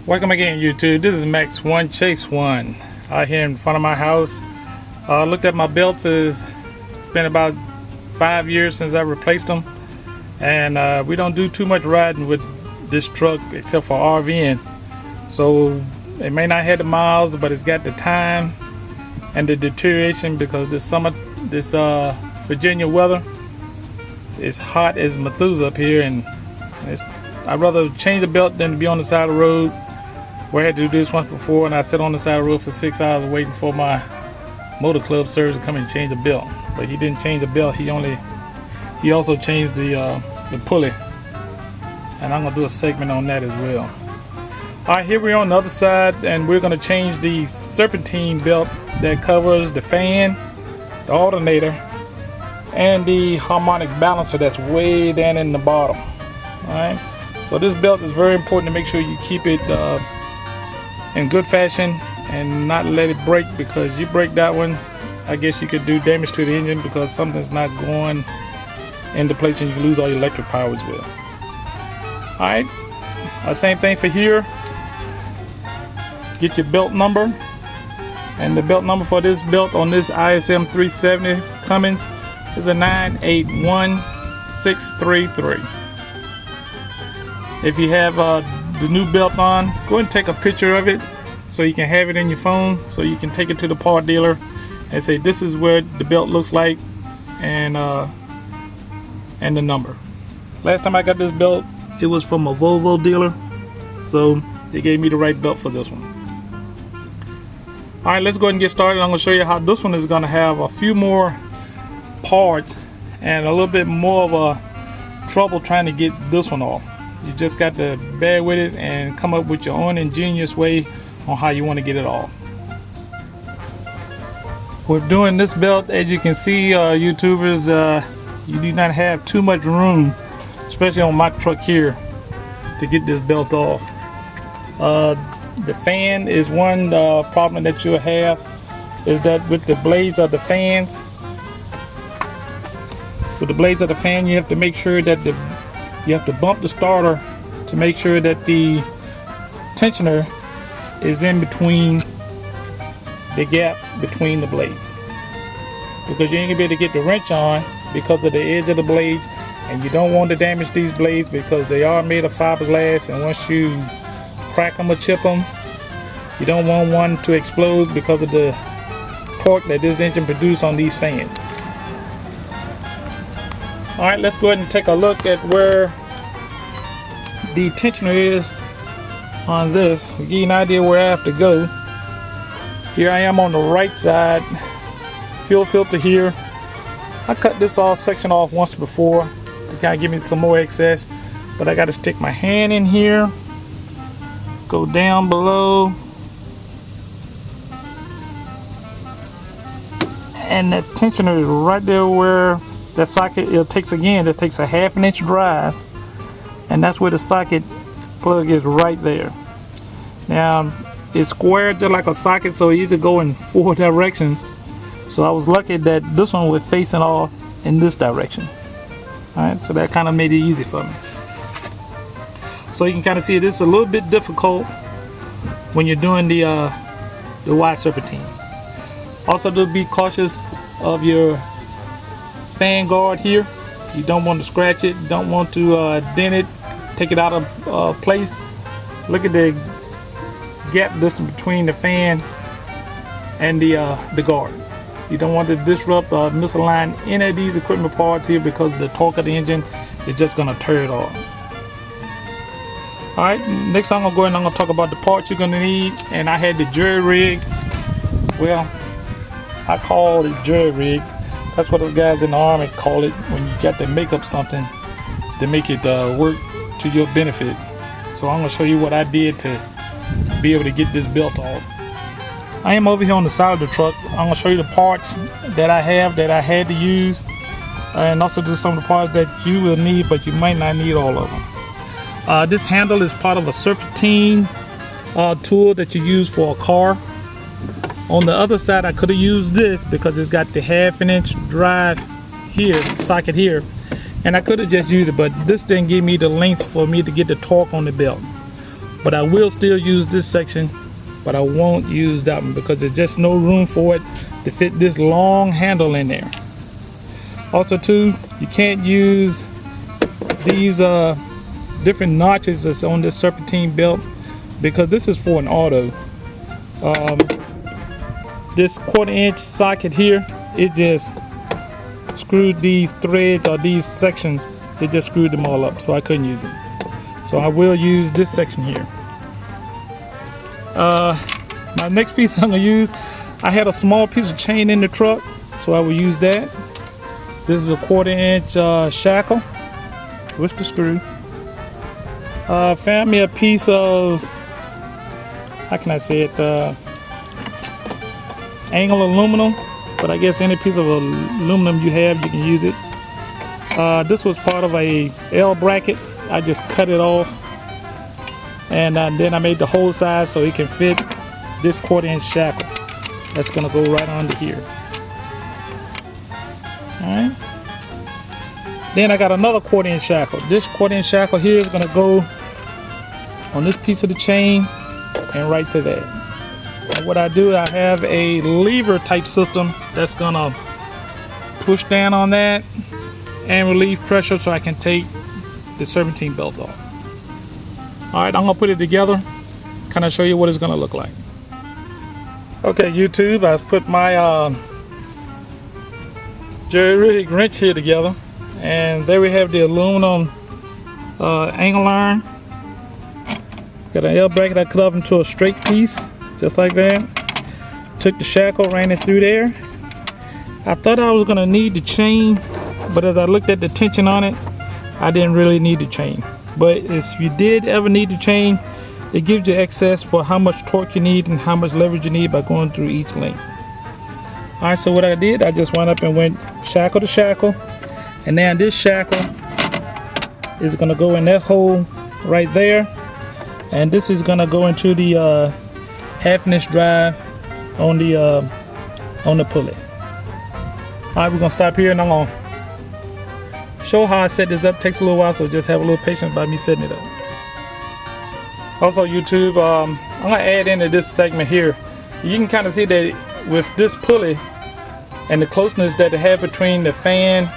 Welcome again, YouTube. This is Max One Chase One out here in front of my house. Looked at my belts. It's been about 5 years since I replaced them, and we don't do too much riding with this truck except for RVing. So it may not have the miles, but it's got the time and the deterioration because this summer, this Virginia weather is hot as Methuselah up here, and I'd rather change the belt than to be on the side of the road. Where I had to do this once before, and I sat on the side of the road for 6 hours waiting for my motor club service to come and change the belt. But he didn't change the belt. He also changed the pulley, and I'm gonna do a segment on that as well. All right, here we're on the other side, and we're gonna change the Serpentine belt that covers the fan, the alternator, and the harmonic balancer that's way down in the bottom. All right, so this belt is very important to make sure you keep it in good fashion and not let it break, because you break that one, I guess you could do damage to the engine because something's not going into place and you can lose all your electric power as well. Alright, same thing for here. Get your belt number, and the belt number for this belt on this ISM 370 Cummins is a 981633. If you have the new belt on, go ahead and take a picture of it so you can have it in your phone, so you can take it to the part dealer and say this is where the belt looks like, and the number. Last time I got this belt, it was from a Volvo dealer, so they gave me the right belt for this one. Alright, let's go ahead and get started. I'm going to show you how this one is going to have a few more parts and a little bit more of a trouble trying to get this one off. You just got to bear with it and come up with your own ingenious way on how you want to get it off. With doing this belt, as you can see, YouTubers, you do not have too much room, especially on my truck here, to get this belt off. The fan is one problem that you'll have, is that with the blades of the fans, you have to make sure that you have to bump the starter to make sure that the tensioner is in between the gap between the blades, because you ain't gonna be able to get the wrench on because of the edge of the blades, and you don't want to damage these blades because they are made of fiberglass, and once you crack them or chip them, you don't want one to explode because of the torque that this engine produces on these fans. Alright, let's go ahead and take a look at where the tensioner is on this. To give you an idea where I have to go. Here I am on the right side. Fuel filter here. I cut this section off once before to kind of give me some more excess, but I got to stick my hand in here, go down below, and that tensioner is right there where that socket, it takes a 1/2 inch drive, and that's where the socket plug is right there. Now it's squared just like a socket, so it either go in 4 directions. So I was lucky that this one was facing off in this direction. Alright, so that kind of made it easy for me. So you can kind of see this is a little bit difficult when you're doing the wide serpentine. Also, do be cautious of your fan guard here. You don't want to scratch it, don't want to dent it, take it out of place. Look at the gap distance between the fan and the guard. You don't want to disrupt or misalign any of these equipment parts here, because the torque of the engine is just going to tear it off. Alright, next I'm going to go ahead and I'm going to talk about the parts you're going to need. And I had the jury rig. Well, I call it jury rig. That's what those guys in the Army call it, when you got to make up something to make it work to your benefit. So I'm going to show you what I did to be able to get this belt off. I am over here on the side of the truck. I'm going to show you the parts that I have that I had to use, and also do some of the parts that you will need, but you might not need all of them. This handle is part of a Serpentine tool that you use for a car. On the other side, I could have used this because it's got the 1/2 inch drive here, socket here, And I could have just used it, but this didn't give me the length for me to get the torque on the belt. But I will still use this section, but I won't use that one because there's just no room for it to fit this long handle in there. Also too, you can't use these different notches that's on this Serpentine belt because this is for an auto. This 1/4-inch socket here, it just screwed these threads or these sections, they just screwed them all up, so I couldn't use it. So I will use this section here. My next piece I'm gonna use, I had a small piece of chain in the truck, so I will use that. This is a 1/4-inch shackle with the screw. Found me a piece of, how can I say it, angle aluminum, but I guess any piece of aluminum you have, you can use it. This was part of a L bracket. I just cut it off, and then I made the hole size so it can fit this 1/4-inch shackle. That's gonna go right under here. Alright. Then I got another 1/4-inch shackle. This 1/4-inch shackle here is gonna go on this piece of the chain and right to that. And what I do, I have a lever type system that's gonna push down on that and relieve pressure so I can take the Serpentine belt off. Alright, I'm gonna put it together, kind of show you what it's gonna look like. Okay, YouTube, I've put my jerry rig wrench here together, and there we have the aluminum angle iron. Got an L bracket I cut off into a straight piece, just like that. Took the shackle, ran it through there. I thought I was gonna need the chain, but as I looked at the tension on it, I didn't really need the chain. But if you did ever need the chain, it gives you access for how much torque you need and how much leverage you need by going through each link. Alright, so what I did, I just went up and went shackle to shackle, and now this shackle is gonna go in that hole right there, and this is gonna go into the 1/2-inch drive on the pulley. Alright, we're gonna stop here and I'm gonna show how I set this up. Takes a little while, so just have a little patience by me setting it up. Also, YouTube, I'm gonna add into this segment here. You can kind of see that with this pulley and the closeness that they have between the fan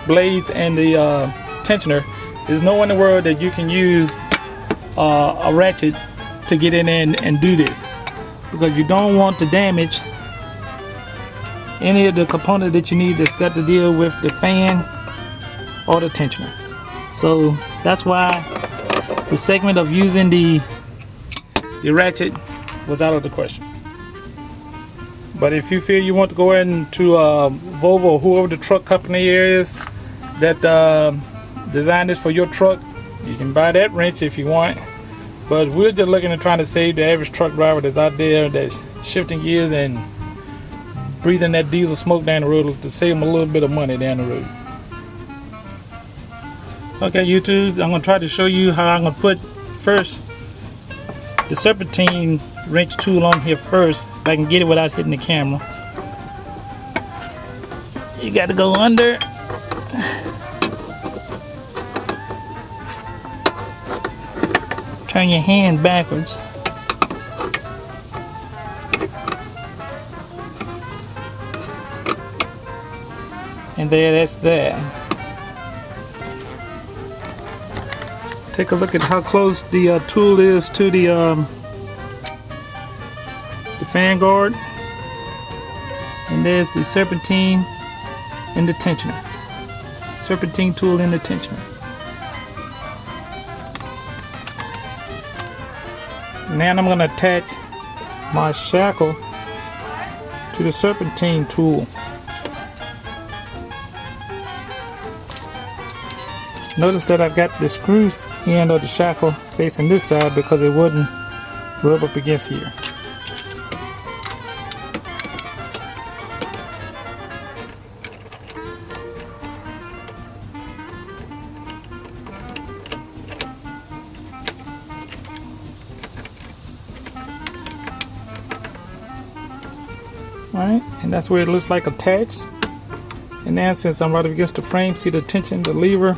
blades and the tensioner, there's no in the world that you can use a ratchet to get in and do this, because you don't want to damage any of the component that you need that's got to deal with the fan or the tensioner. So that's why the segment of using the ratchet was out of the question. But if you feel you want to go into Volvo or whoever the truck company is that designed this for your truck, you can buy that wrench if you want. But we're just looking at trying to save the average truck driver that's out there that's shifting gears and breathing that diesel smoke down the road, to save them a little bit of money down the road. Okay, YouTube, I'm going to try to show you how I'm going to put first the Serpentine wrench tool on here first, if I can get it without hitting the camera. You got to go under. Turn your hand backwards. And that's that. Take a look at how close the tool is to the fan guard. And there's the Serpentine and the tensioner. Serpentine tool and the tensioner. Now I'm going to attach my shackle to the Serpentine tool. Notice that I've got the screw end of the shackle facing this side because it wouldn't rub up against here. Alright, and that's where it looks like attached. And And now since I'm right up against the frame, see the tension, the lever,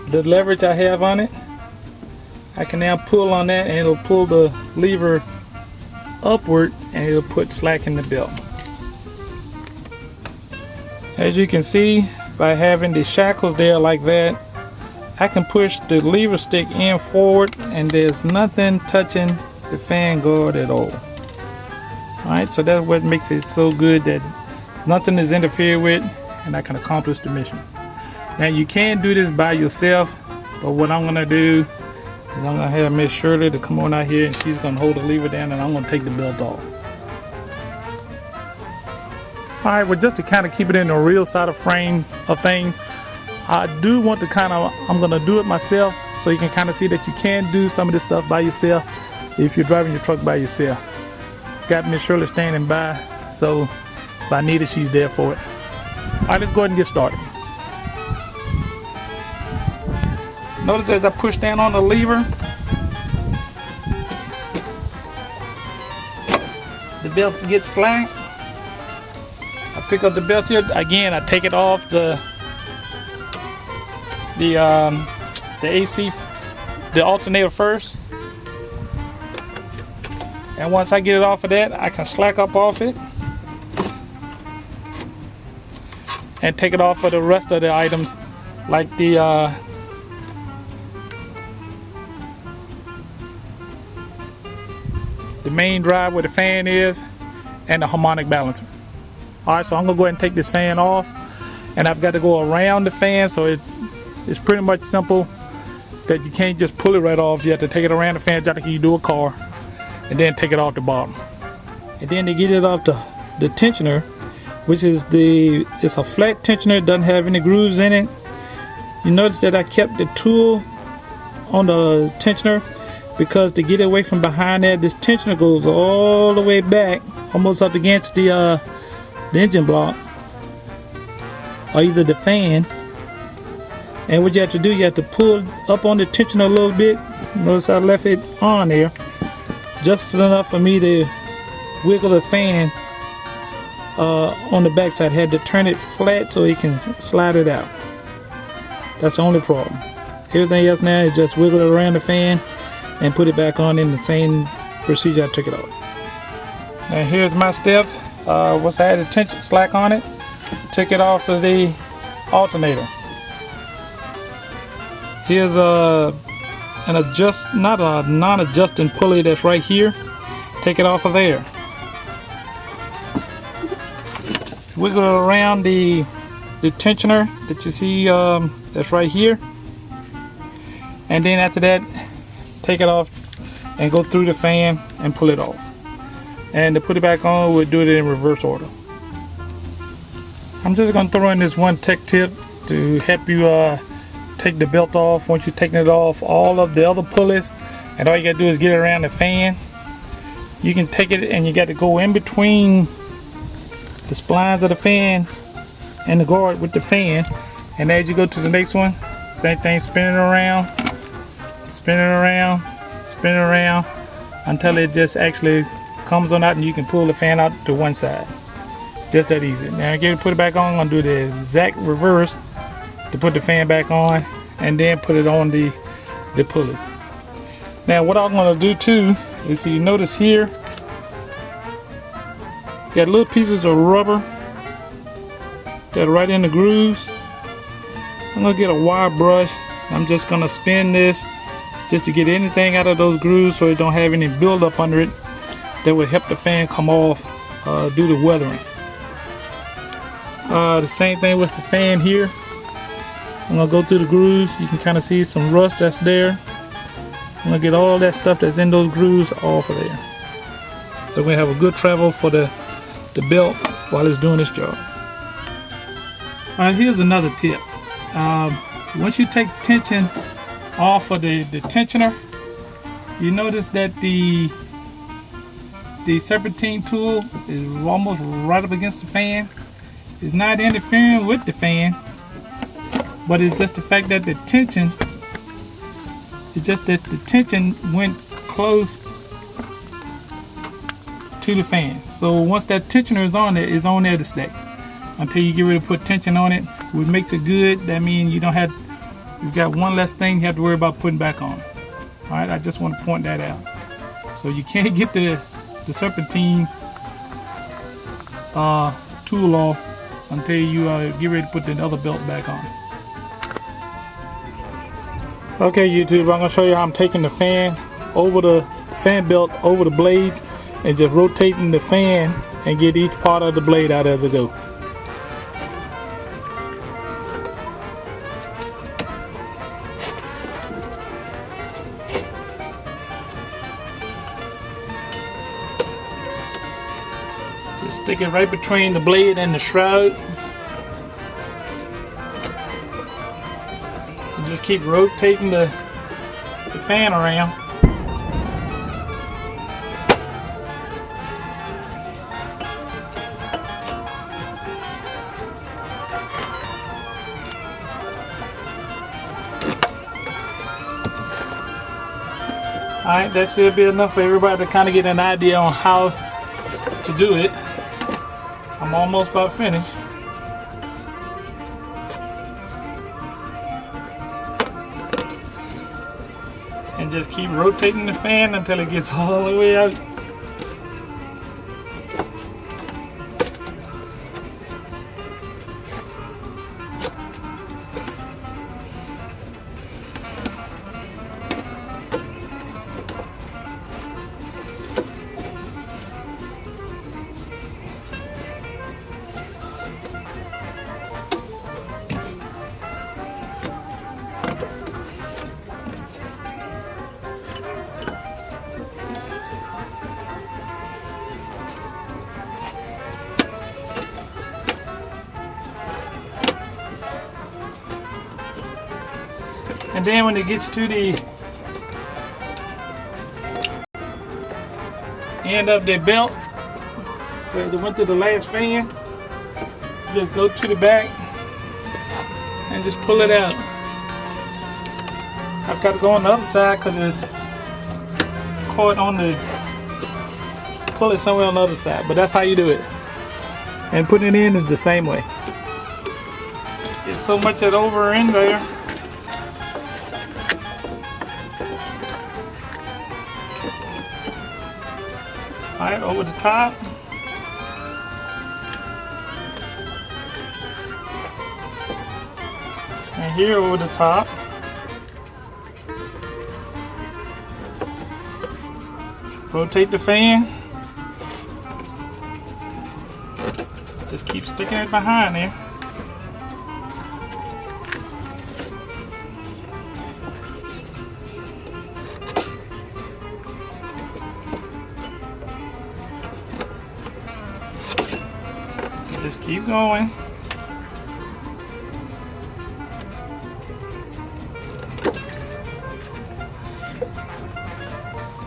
the leverage I have on it. I can now pull on that and it'll pull the lever upward and it'll put slack in the belt. As you can see, by having the shackles there like that, I can push the lever stick in forward and there's nothing touching the fan guard at all. Alright, so that's what makes it so good, that nothing is interfered with and I can accomplish the mission. Now you can do this by yourself, but what I'm going to do is I'm going to have Miss Shirley to come on out here and she's going to hold the lever down and I'm going to take the belt off. Alright, well, just to kind of keep it in the real side of frame of things, I do want to I'm going to do it myself so you can kind of see that you can do some of this stuff by yourself if you're driving your truck by yourself. Got Miss Shirley standing by, so if I need it, she's there for it. Alright, let's go ahead and get started. Notice as I push down on the lever, the belts get slack. I pick up the belt here. Again, I take it off the AC, the alternator first. And once I get it off of that, I can slack up off it and take it off of the rest of the items, like the main drive where the fan is and the harmonic balancer. Alright, so I'm gonna go ahead and take this fan off, and I've got to go around the fan, so it's pretty much simple that you can't just pull it right off. You have to take it around the fan just like you do a car, and then take it off the bottom. And then to get it off the tensioner, which is it's a flat tensioner, doesn't have any grooves in it. You notice that I kept the tool on the tensioner because to get away from behind that, this tensioner goes all the way back, almost up against the engine block, or either the fan. And what you have to do, you have to pull up on the tensioner a little bit. Notice I left it on there just enough for me to wiggle the fan on the back side. I had to turn it flat so it can slide it out. That's the only problem. Everything else now is just wiggle it around the fan and put it back on in the same procedure I took it off. Now here's my steps. Once I had the tension slack on it, took it off of the alternator. Here's not a non-adjusting pulley that's right here. Take it off of there. Wiggle it around the tensioner that you see that's right here. And then after that, take it off and go through the fan and pull it off. And to put it back on, we'll do it in reverse order. I'm just going to throw in this one tech tip to help you take the belt off. Once you've taken it off, all of the other pulleys, and all you got to do is get it around the fan. You can take it and you got to go in between the splines of the fan and the guard with the fan. And as you go to the next one, same thing, spinning around, until it just actually comes on out and you can pull the fan out to one side. Just that easy. Now again, put it back on. I'm going to do the exact reverse to put the fan back on and then put it on the pulleys. Now what I'm going to do too is, you notice here, got little pieces of rubber that are right in the grooves. I'm going to get a wire brush. I'm just going to spin this just to get anything out of those grooves so it don't have any buildup under it that would help the fan come off due to weathering. The same thing with the fan here. I'm going to go through the grooves. You can kind of see some rust that's there. I'm going to get all that stuff that's in those grooves off of there. So we're going to have a good travel for the belt while it's doing its job. Alright, here's another tip. Once you take tension off of the tensioner, you notice that the Serpentine tool is almost right up against the fan. It's not interfering with the fan, but it's just the fact that the tension, went close to the fan. So once that tensioner is on there to stay. until you get ready to put tension on it. What makes it good, that means you've got one less thing you have to worry about putting back on. Alright, I just want to point that out. So you can't get the Serpentine tool off until you get ready to put the other belt back on. Okay, YouTube, I'm going to show you how I'm taking the fan belt over the blades and just rotating the fan and get each part of the blade out as it goes. Just stick it right between the blade and the shroud. And just keep rotating the fan around. Alright, that should be enough for everybody to kind of get an idea on how to do it. I'm almost about finished. And just keep rotating the fan until it gets all the way out. And then when it gets to the end of the belt, where it went to the last fan, just go to the back and just pull it out. I've got to go on the other side because it's caught on the, pull it somewhere on the other side, but that's how you do it. And putting it in is the same way. Get so much of it over in there. Alright, over the top. And here over the top. Rotate the fan. Just keep sticking it behind there. Just keep going.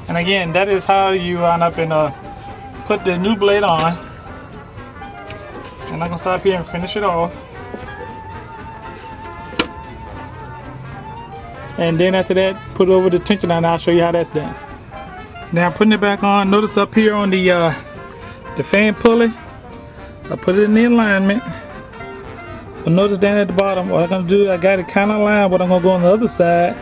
And again, that is how you wind up and put the new blade on. And I'm gonna stop here and finish it off. And then after that, put it over the tension line. I'll show you how that's done. Now putting it back on. Notice up here on the fan pulley, I put it in the alignment. But notice down at the bottom, what I'm gonna do, I got it kind of aligned, but I'm gonna go on the other side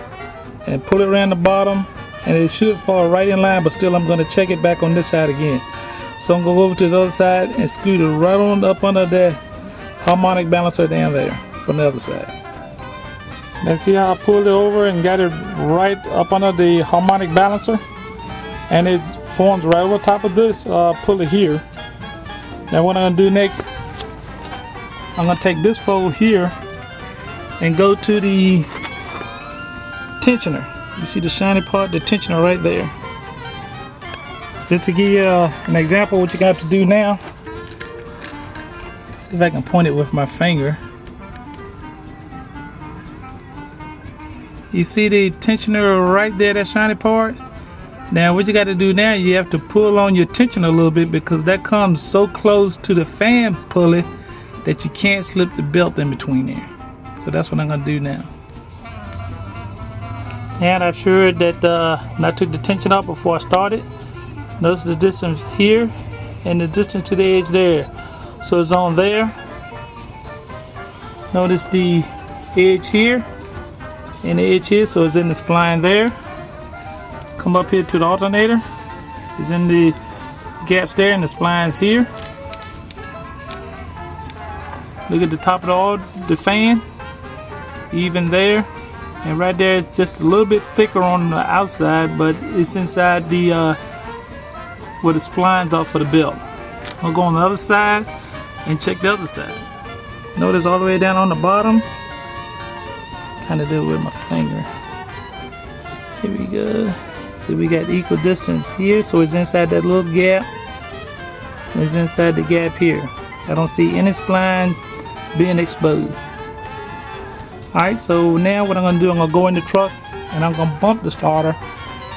and pull it around the bottom, and it should fall right in line. But still, I'm gonna check it back on this side again. So I'm gonna go over to the other side and scoot it right on up under the harmonic balancer down there from the other side. Now see how I pulled it over and got it right up under the harmonic balancer, and it forms right over top of this pulley here. Now what I'm gonna do next, I'm gonna take this fold here and go to the tensioner. You see the shiny part, the tensioner right there. Just to give you an example of what you're gonna have to do now. See if I can point it with my finger. You see the tensioner right there, that shiny part? Now what you got to do now, you have to pull on your tensioner a little bit, because that comes so close to the fan pulley that you can't slip the belt in between there. So that's what I'm going to do now. And I assured that when I took the tension off before I started, notice the distance here and the distance to the edge there. So it's on there, Notice the edge here and the edge here, so it's in the spline there. Come up here to the alternator. It's in the gaps there and the splines here. Look at the top of the fan, even there. And right there it's just a little bit thicker on the outside, but it's inside the where the splines are for the belt. I'll go on the other side and check the other side. Notice all the way down on the bottom. Kind of do it with my finger. Here we go. See, we got equal distance here, so it's inside that little gap. It's inside the gap here. I don't see any splines being exposed. Alright, so now what I'm going to do, I'm going to go in the truck and I'm going to bump the starter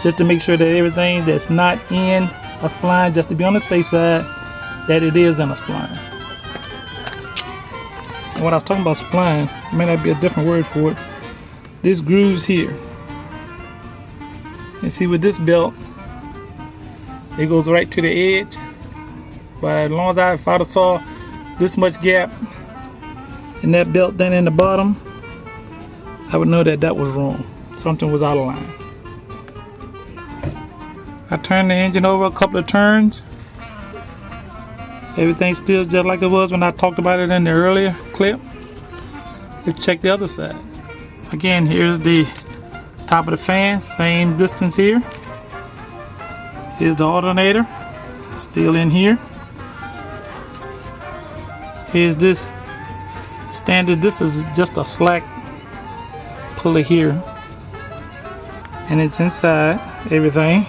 just to make sure that everything that's not in a spline, just to be on the safe side, that it is in a spline. And when I was talking about spline, it may not be a different word for it. This grooves here. And see, with this belt, it goes right to the edge. But as long as if I'd have saw this much gap in that belt down in the bottom, I would know that that was wrong. Something was out of line. I turned the engine over a couple of turns. Everything's still just like it was when I talked about it in the earlier clip. Let's check the other side. Again, here's the top of the fan, same distance here. Here's the alternator, still in here. Here's this standard, this is just a slack pulley here, and it's inside everything.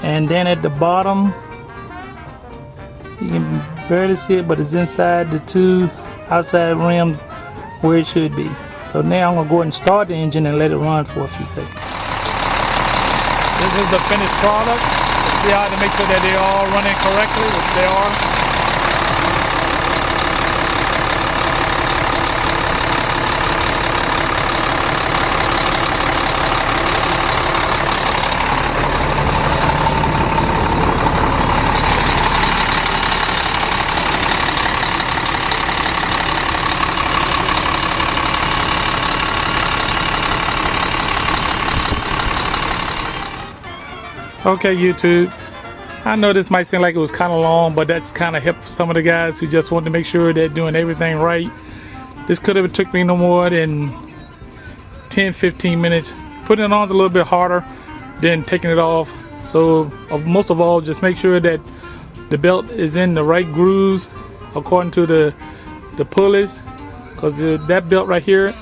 And then at the bottom, you can barely see it, but it's inside the two outside rims where it should be. So now I'm going to go ahead and start the engine and let it run for a few seconds. This is the finished product. Let's see how to make sure that they're all running correctly, which they are. Okay, YouTube, I know this might seem like it was kind of long, but that's kind of helped some of the guys who just want to make sure they're doing everything right. This could have took me no more than 10-15 minutes. Putting it on is a little bit harder than taking it off. So most of all, just make sure that the belt is in the right grooves according to the pulleys, because that belt right here,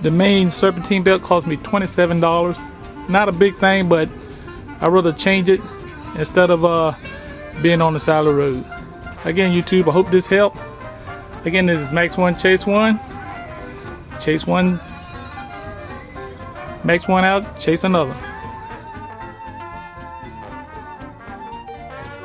the main Serpentine belt, cost me $27. Not a big thing, but I'd rather change it instead of being on the side of the road. Again, YouTube, I hope this helped. Again, this is Max 1 Chase 1. Chase 1, Max 1 out, chase another.